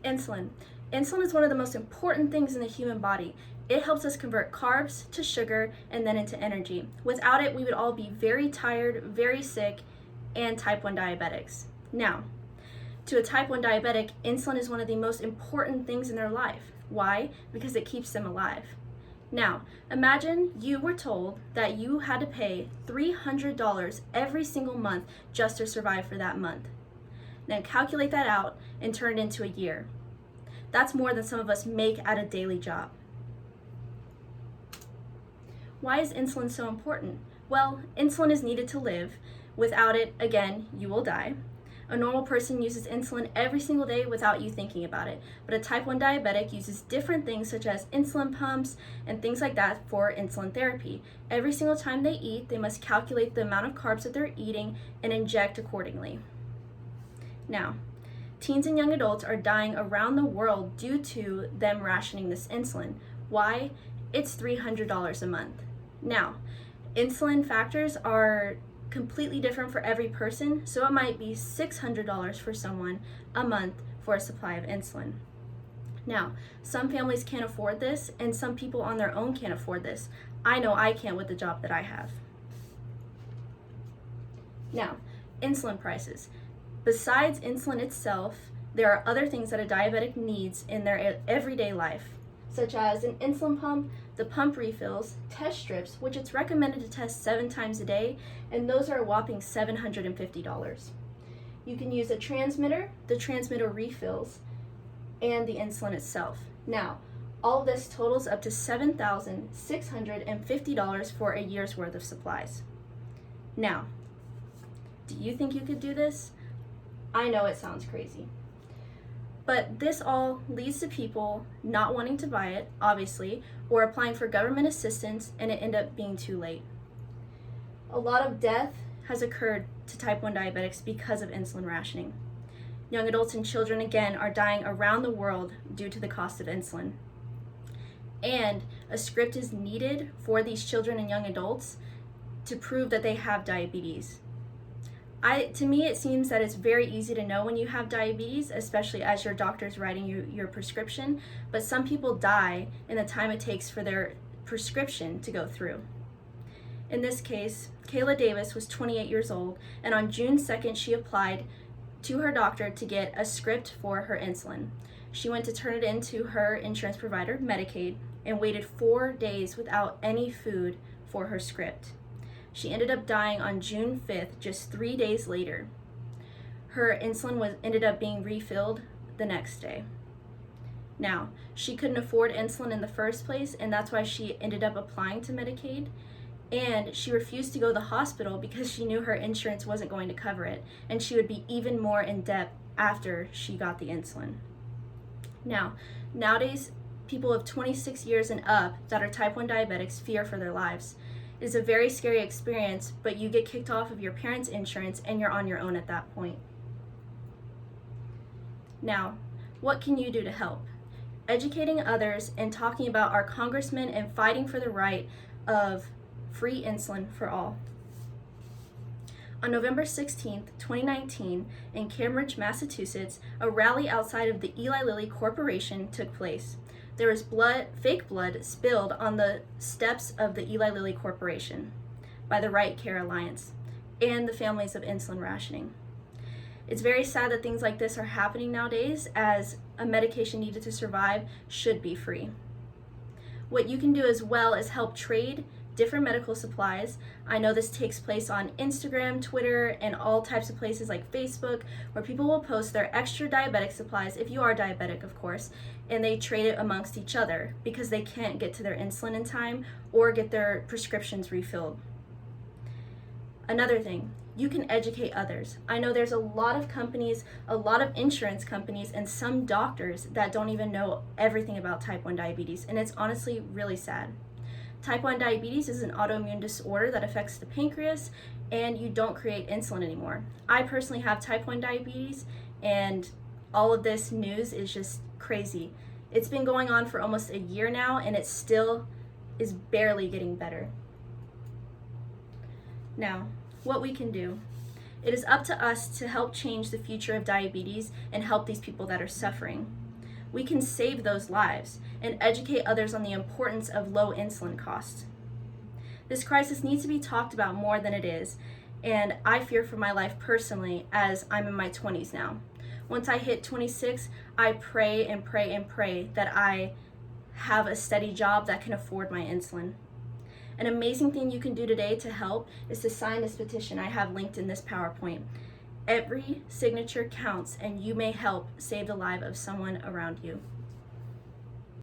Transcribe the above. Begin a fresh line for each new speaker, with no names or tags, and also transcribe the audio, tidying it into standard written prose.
Insulin. Insulin is one of the most important things in the human body. It helps us convert carbs to sugar and then into energy. Without it, we would all be very tired, very sick, and type 1 diabetics. Now, to a type 1 diabetic, insulin is one of the most important things in their life. Why? Because it keeps them alive. Now, imagine you were told that you had to pay $300 every single month just to survive for that month. Now calculate that out and turn it into a year. That's more than some of us make at a daily job. Why is insulin so important? Well, insulin is needed to live. Without it, again, you will die. A normal person uses insulin every single day without you thinking about it, but a type 1 diabetic uses different things such as insulin pumps and things like that for insulin therapy. Every single time they eat, they must calculate the amount of carbs that they're eating and inject accordingly. Now, teens and young adults are dying around the world due to them rationing this insulin. Why? It's $300 a month. Now, insulin factors are completely different for every person, so it might be $600 for someone a month for a supply of insulin. Now, some families can't afford this, and some people on their own can't afford this. I know I can't with the job that I have. Now, insulin prices. Besides insulin itself, there are other things that a diabetic needs in their everyday life, such as an insulin pump, the pump refills, test strips, which it's recommended to test 7 times a day, and those are a whopping $750. You can use a transmitter, the transmitter refills, and the insulin itself. Now, all of this totals up to $7,650 for a year's worth of supplies. Now, do you think you could do this? I know it sounds crazy. But this all leads to people not wanting to buy it, obviously, or applying for government assistance, and it ended up being too late. A lot of death has occurred to type 1 diabetics because of insulin rationing. Young adults and children, again, are dying around the world due to the cost of insulin. And a script is needed for these children and young adults to prove that they have diabetes. To me, it seems that it's very easy to know when you have diabetes, especially as your doctor's writing your prescription, but some people die in the time it takes for their prescription to go through. In this case, Kayla Davis was 28 years old, and on June 2nd, she applied to her doctor to get a script for her insulin. She went to turn it into her insurance provider, Medicaid, and waited 4 days without any food for her script. She ended up dying on June 5th, just 3 days later. Her insulin ended up being refilled the next day. Now, she couldn't afford insulin in the first place, and that's why she ended up applying to Medicaid. And she refused to go to the hospital because she knew her insurance wasn't going to cover it, and she would be even more in debt after she got the insulin. Now, nowadays, people of 26 years and up that are type 1 diabetics fear for their lives. It is a very scary experience, but you get kicked off of your parents' insurance and you're on your own at that point. Now, what can you do to help? Educating others and talking about our congressmen and fighting for the right of free insulin for all. On November 16th, 2019, in Cambridge, Massachusetts, a rally outside of the Eli Lilly Corporation took place. There was fake blood spilled on the steps of the Eli Lilly Corporation by the Right Care Alliance and the families of insulin rationing. It's very sad that things like this are happening nowadays, as a medication needed to survive should be free. What you can do as well is help trade different medical supplies. I know this takes place on Instagram, Twitter, and all types of places like Facebook, where people will post their extra diabetic supplies, if you are diabetic, of course, and they trade it amongst each other because they can't get to their insulin in time or get their prescriptions refilled. Another thing, you can educate others. I know there's a lot of companies, a lot of insurance companies, and some doctors that don't even know everything about type 1 diabetes, and it's honestly really sad. Type 1 diabetes is an autoimmune disorder that affects the pancreas, and you don't create insulin anymore. I personally have type 1 diabetes, and all of this news is just crazy. It's been going on for almost a year now, and it still is barely getting better. Now, what we can do. It is up to us to help change the future of diabetes and help these people that are suffering. we can save those lives and educate others on the importance of low insulin costs. This crisis needs to be talked about more than it is, and I fear for my life personally as I'm in my 20s now. Once I hit 26, I pray and pray and pray that I have a steady job that can afford my insulin. An amazing thing you can do today to help is to sign this petition I have linked in this PowerPoint. Every signature counts, and you may help save the life of someone around you.